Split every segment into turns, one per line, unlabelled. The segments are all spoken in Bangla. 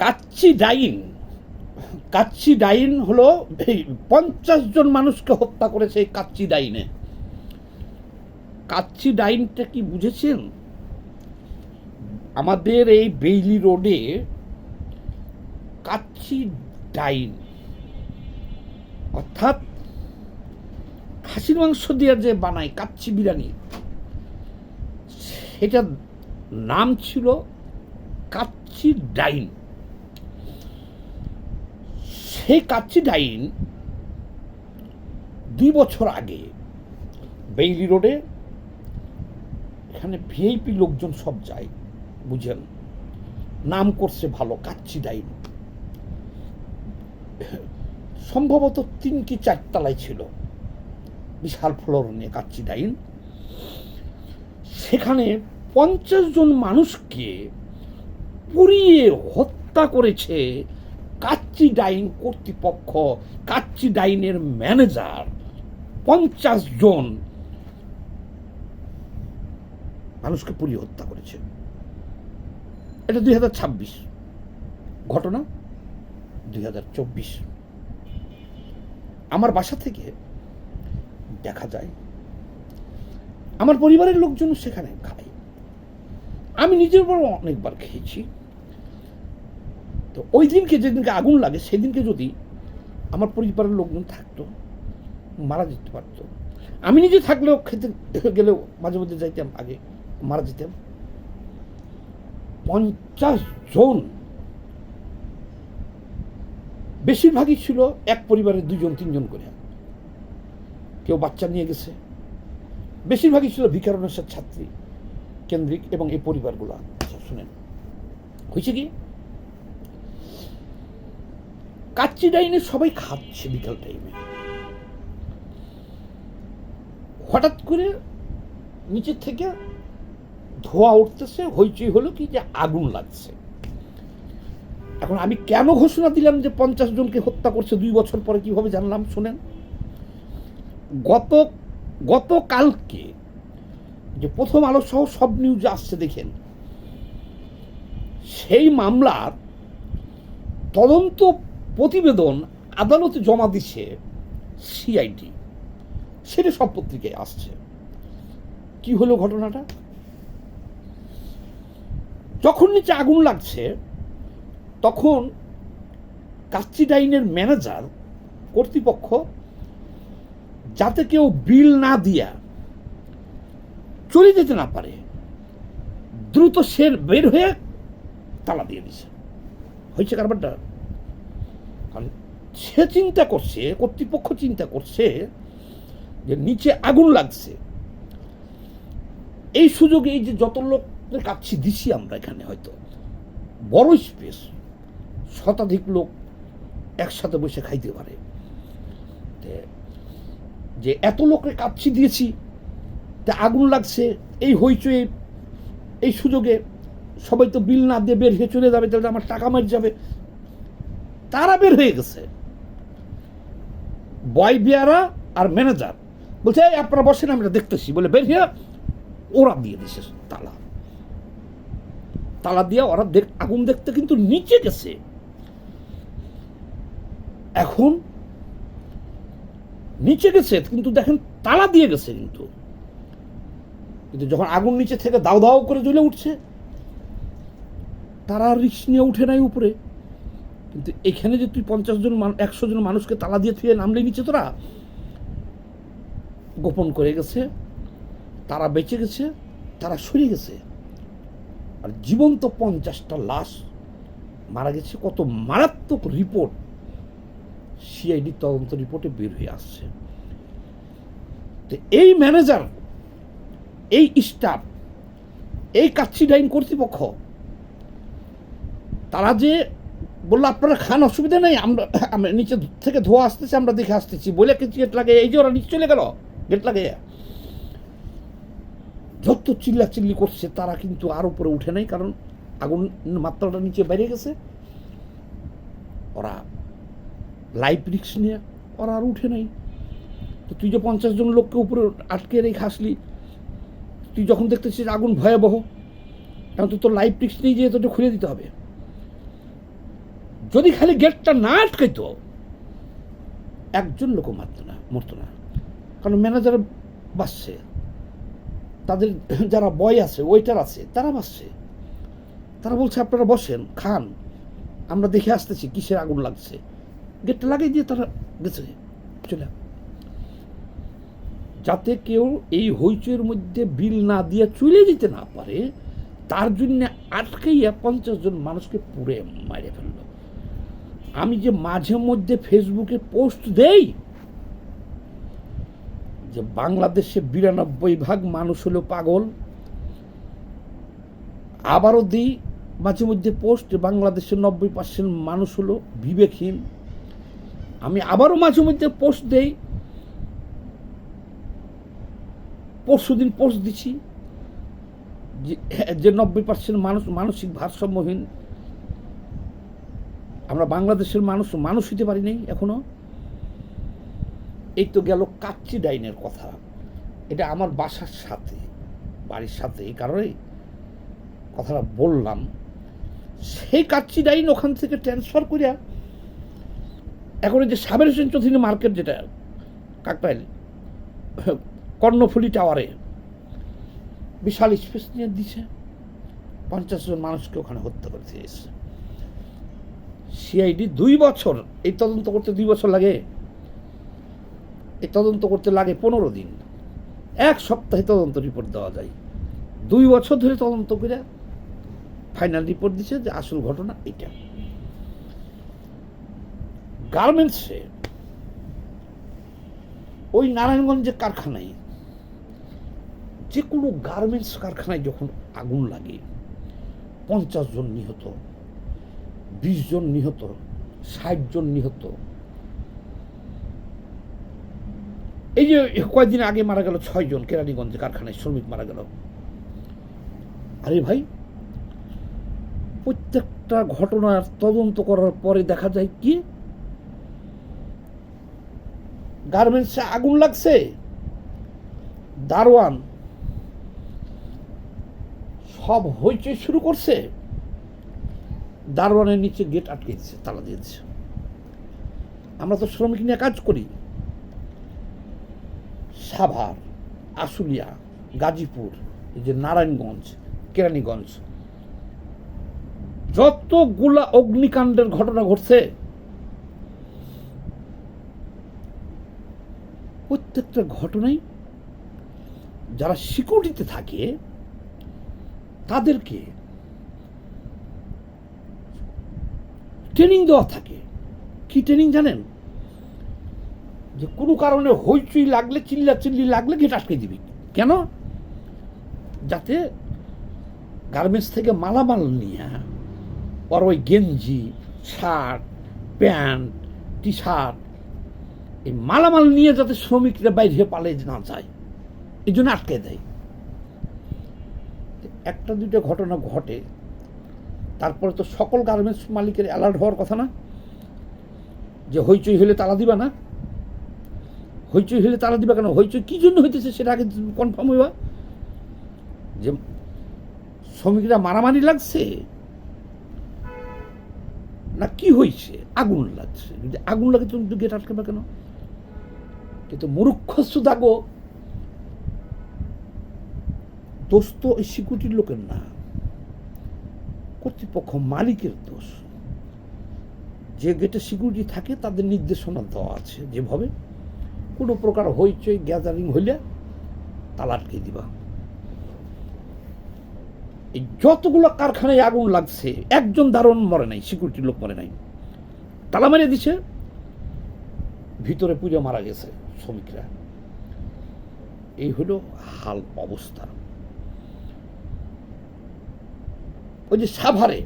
কাচ্চি ডাইন হলো এই 50 জন মানুষকে হত্যা করেছে এই কাচ্চি ডাইনে। কাচ্চি ডাইনটা কি বুঝেছেন? আমাদের এই বেইলি রোডে কাচ্চি ডাইন অর্থাৎ খাসির মাংস দিয়ে যে বানায় কাচ্চি বিরিয়ানি, সেটার নাম ছিল কাচ্চি ডাইন। সেই কাচ্চি ডাইন 2 বছর আগে বেইলি রোডে, এখানে ভিআইপি লোকজন সব যায়, বুঝেন, নাম করছে ভালো কাচ্চি ডাইন। সম্ভবত 3 কি 4 তলায় ছিল, বিশাল ফ্লোর নিয়ে কাচ্চি ডাইন। সেখানে 50 জন মানুষকে পুড়িয়ে হত্যা করেছে কাচ্চি ডাইন কর্তৃপক্ষ, কাচ্চি ডাইনের ম্যানেজার। 50 জন মানুষকে পুড়িয়ে হত্যা করেছে। এটা 2026 ঘটনা। 2024 আমার বাসা থেকে দেখা যায়, আমার পরিবারের লোকজন সেখানে খায়, আমি নিজের বড় অনেকবার খেয়েছি। তো ওই দিনকে, যেদিনকে আগুন লাগে, সেদিনকে যদি আমার পরিবারের লোকজন থাকতো, মারা যেতে পারতো। আমি নিজে থাকলেও, খেতে গেলেও মাঝে মধ্যে যাইতাম, আগে মারা যেতাম। 50 জন, বেশিরভাগই ছিল এক পরিবারের 2 জন 3 জন করে, কেউ বাচ্চা নিয়ে গেছে। বেশিরভাগই ছিল ভিকারুননিসা ছাত্রী কেন্দ্রিক এবং এই পরিবারগুলো। আচ্ছা শুনেন, হয়েছে কি, কাচ্চি ডাইনে সবাই খাচ্ছে বিকাল টাইমে, হঠাৎ করে নিচের থেকে ধোঁয়া উঠতেছে, হইচই হলো কি যে আগুন লাগছে। এখন আমি কেন ঘোষণা দিলাম যে 50 জনকে হত্যা করছে 2 বছর পরে, কিভাবে জানলাম শুনেন। গতকালকে যে প্রথম আলো সহ সব নিউজ আসছে দেখেন, সেই মামলার তদন্ত প্রতিবেদন আদালতে জমা দিচ্ছে সিআইডি, সেটা সব পত্রিকায় আসছে। কি হলো ঘটনাটা? যখন নিচে আগুন লাগছে, তখন কাচ্চি ডাইনের ম্যানেজার কর্তৃপক্ষ যাতে কেউ বিল না দিয়া চলে যেতে না পারে, দ্রুত সে বের হয়ে তালা দিয়ে দিছে। হয়েছে কারবারটা, কারণ সে চিন্তা করছে, কর্তৃপক্ষ চিন্তা করছে যে নিচে আগুন লাগছে, এই সুযোগে এই যে যত লোকের কাচ্চি দিছি আমরা এখানে, হয়তো বড় স্পেস, শতাধিক লোক একসাথে বসে খাইতে পারে, যে এত লোকের কাচ্চি দিয়েছি, তা আগুন লাগছে, এই হইচই, এই সুযোগে সবাই তো বিল না দিয়ে বের হয়ে চলে যাবে, তাহলে আমার টাকা মেরে যাবে। তারা বের হয়ে গেছে, বয় বিয়ারা আর ম্যানেজার বলছে আপনারা বসেন, আমরা দেখতেছি বলে বের হয়ে ওরা দিয়ে দিছে তালা দিয়ে। ওরা আগুন দেখতে কিন্তু নিচে গেছে। এখন নিচে গেছে কিন্তু দেখেন তালা দিয়ে গেছে, কিন্তু যখন আগুন নিচে থেকে দাও দাও করে জ্বলে উঠছে, তারা রিস্ক নিয়ে উঠে নাই উপরে। কিন্তু এখানে যে তুই 50 জন 100 জন মানুষকে তালা দিয়ে থুয়ে নামলে নিচে, তোরা গোপন করে গেছে, তারা বেঁচে গেছে, তারা সরে গেছে। আর জীবন্ত 50টা লাশ মারা গেছে। কত মারাত্মক রিপোর্ট সিআইডি তদন্ত রিপোর্টে বের হয়ে আসছে। তো এই ম্যানেজার, এই স্টাফ, এই কাচ্চি ডাইন কর্তৃপক্ষ, তারা যে বললো আপনারা খান, অসুবিধা নেই, আমরা নিচে থেকে ধোয়া আসতেছে, আমরা দেখে আসতেছি বলে গেট লাগে, এই যে ওরা নিচে চলে গেল গেট লাগে, যত চিল্লাচিল্লি করছে, তারা কিন্তু আর উপরে উঠে নাই, কারণ আগুন মাত্রাটা নিচে বেড়ে গেছে। ওরা লাইফ রিস্ক নিয়ে ওরা আর উঠে নাই। তো তুই যে 50 জন লোককে উপরে আটকে রেখে আসলি, তুই যখন দেখতেছিস আগুন ভয়াবহ, কারণ তো তোর লাইফ রিস্ক নিয়ে যেয়ে তোকে খুলে দিতে হবে। যদি খালি গেটটা না আটকাইতো একজন লোক মরতো না। কারণ ম্যানেজার বাঁচছে, তাদের যারা বয় আছে, ওয়েটার আছে, তারা বাঁচছে। তারা বলছে আপনারা বসেন, খান, আমরা দেখে আসতেছি কিসের আগুন লাগছে। গেটটা লাগিয়ে দিয়ে তারা গেছে চলে। যাতে কেউ এই হইচইয়ের মধ্যে বিল না দিয়ে চলে যেতে না পারে, তার জন্য আটকাইয়া 50 জন মানুষকে পুড়ে মারে ফেললো। আমি যে মাঝে মধ্যে ফেসবুকে পোস্ট দেই যে বাংলাদেশে 92% মানুষ হলো পাগল, আবারও দিই মাঝে মধ্যে পোস্ট বাংলাদেশের 90% মানুষ হলো বিবেকহীন। আমি আবারও মাঝে মধ্যে পোস্ট দেই, পরশুদিন পোস্ট দিচ্ছি যে 90% মানুষ মানসিক ভারসাম্যহীন। আমরা বাংলাদেশের মানুষ হইতে পারি নাই এখনো। এই তো গেল কাচ্চি ডাইনের কথা, এটা আমার বাসার সাথে, বাড়ির সাথে, এই কারণে কথাটা বললাম। সেই কাচ্চি ডাইন ওখান থেকে ট্রান্সফার করিয়া এখন যে সাবের হোসেন চৌধুরী মার্কেট, যেটা কাকরাইল কর্ণফুলি টাওয়ারে বিশাল স্পেস নিয়ে দিছে, 50 জন মানুষকে ওখানে হত্যা করতে এসে। সিআইডি 2 বছর, এই তদন্ত করতে 2 বছর লাগে, এই তদন্ত করতে লাগে 15 দিন, 1 সপ্তাহে তদন্ত রিপোর্ট দেওয়া যায়। 2 বছর ধরে তদন্ত করে ফাইনাল রিপোর্ট দিচ্ছে যে আসল ঘটনা এটা। গার্মেন্টসে ওই নারায়ণগঞ্জের কারখানায়, যে কোনো গার্মেন্টস কারখানায় যখন আগুন লাগে 50 জন নিহত, 20 জন নিহত, 60 জন নিহত। এই যে কয়েকদিন আগে মারা গেল 6 জন কেরানীগঞ্জে কারখানায় শ্রমিক মারা গেল। আরে ভাই, প্রত্যেকটা ঘটনার তদন্ত করার পরে দেখা যায় কি গার্মেন্টসে আগুন লাগছে, দারোয়ান সব হইচই শুরু করছে, দারোয়ানের নিচে গেট আটকে দিচ্ছে, তালা দিয়েছে। আমরা তো শ্রমিক নিয়ে কাজ করি, সাভার, আশুলিয়া, গাজীপুর, এই যে নারায়ণগঞ্জ, কেরানীগঞ্জ, যতগুলা অগ্নিকাণ্ডের ঘটনা ঘটছে প্রত্যেকটা ঘটনাই যারা সিকিউরিটিতে থাকে তাদেরকে ট্রেনিং দেওয়া থাকে। কি ট্রেনিং জানেন? যে কোনো কারণে হইচই লাগলে, চিল্লাচিল্লি লাগলে গেট আটকে দিবি। কেন? যাতে গার্মেন্টস থেকে মালামাল নিয়ে ওর ওই গেঞ্জি, শার্ট, প্যান্ট, টি শার্ট, এই মালামাল নিয়ে যাতে শ্রমিকরা বাইরে পালে না যায়, এই জন্য আটকে দেয়। একটা দুইটা ঘটনা ঘটে, তারপরে তো সকল গার্মেন্টস মালিকের অ্যালার্ট হওয়ার কথা না যে হইচই হলে তালা দিবা না। হইচই হলে তালা দিবা কেন? হইচই কি জন্য হইতেছে সেটা আগে কনফার্ম হইবা। যে শ্রমিকরা মারামারি লাগছে না কি হয়েছে, আগুন লাগছে। যদি আগুন লাগে তুমি গেট আটকাবে কেন? কিন্তু মূর্খস্ত দাগো, দোষ তো এই সিকিউরিটির লোকের না, কর্তৃপক্ষ মালিকের দোষ। যে গেটে সিকিউরিটি থাকে তাদের নির্দেশনা দেওয়া আছে যেভাবে কোনো প্রকার হইচই গ্যাদারিং হইলে তালা আটকে দিবা। এই যতগুলো কারখানায় আগুন লাগছে একজন দারোয়ান মরে নাই, সিকিউরিটির লোক মরে নাই, তালা মেরে দিছে, ভিতরে পুজো মারা গেছে শ্রমিকরা। এই হলো হাল অবস্থা। ওই যে সাভারে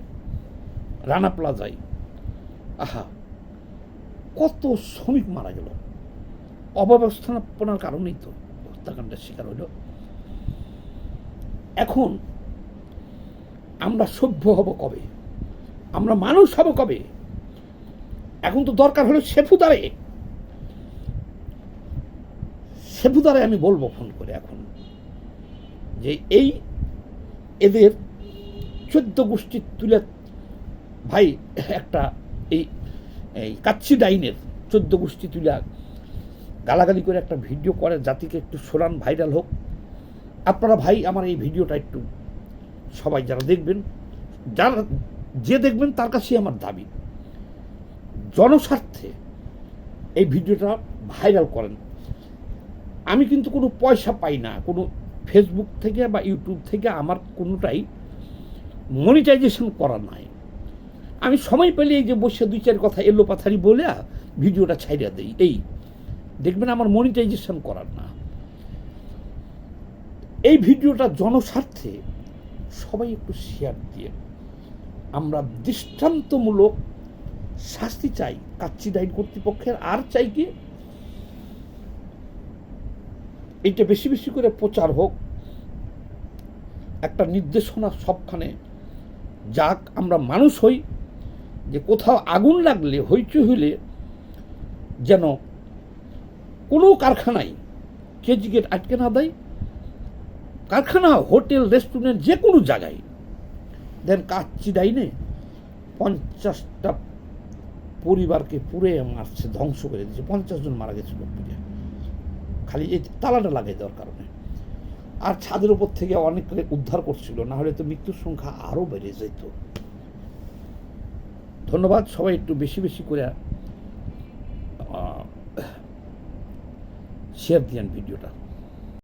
রানা প্লাজায়, আহা, কত শ্রমিক মারা গেল অব্যবস্থাপনার কারণেই তো হত্যাকাণ্ডের শিকার হইল। এখন আমরা সভ্য হব কবে? আমরা মানুষ হব কবে? এখন তো দরকার হলো সেফুদারে আমি বলবো ফোন করে এখন যে এই এদের 14 গোষ্ঠী তুলে ভাই একটা এই এই কাচ্চি ডাইনের 14 গোষ্ঠী তুলে গালাগালি করে একটা ভিডিও করে জাতিকে একটু শোনান, ভাইরাল হোক। আপনারা ভাই আমার এই ভিডিওটা একটু সবাই যারা দেখবেন, যারা যে দেখবেন তার কাছেই আমার দাবি, জনস্বার্থে এই ভিডিওটা ভাইরাল করেন। আমি কিন্তু কোনো পয়সা পাই না কোনো ফেসবুক থেকে বা ইউটিউব থেকে, আমার কোনোটাই মনিটাইজেশন করা নাই। আমি সময় পেলে এই যে বসে 2-4 কথা এলো পাথারি বলে ভিডিওটা ছাইড়া দেই, এই দেখবেন আমার মনিটাইজেশন করার না। এই ভিডিওটা জনস্বার্থে সবাই একটু শেয়ার দিয়ে আমরা দৃষ্টান্তমূলক শাস্তি চাই কাচ্চি ডাইন কর্তৃপক্ষের। আর চাই কি এইটা বেশি বেশি করে প্রচার হোক, একটা নির্দেশনা সবখানে যাক, আমরা মানুষ হই, যে কোথাও আগুন লাগলে হইচই হইলে যেন কোনো কারখানায় কেজি গেট আটকে না দেয়। কারখানা, হোটেল, রেস্টুরেন্ট, যে কোনো জায়গায় দেন কাচ্চি ডাইনে 50টা পরিবারকে পুড়ে মারছে, ধ্বংস করে দিয়েছে। 50 জন মারা গেছিল পুড়ে, খালি এই তালাটা লাগাই দেওয়ার কারণে। আর ছাদের উপর থেকে অনেক উদ্ধার করছিল, না হলে তো মৃত্যুর সংখ্যা আরও বেড়ে যেত। ধন্যবাদ। সবাই একটু বেশি বেশি করে শেয়ার দিয়েন ভিডিওটা।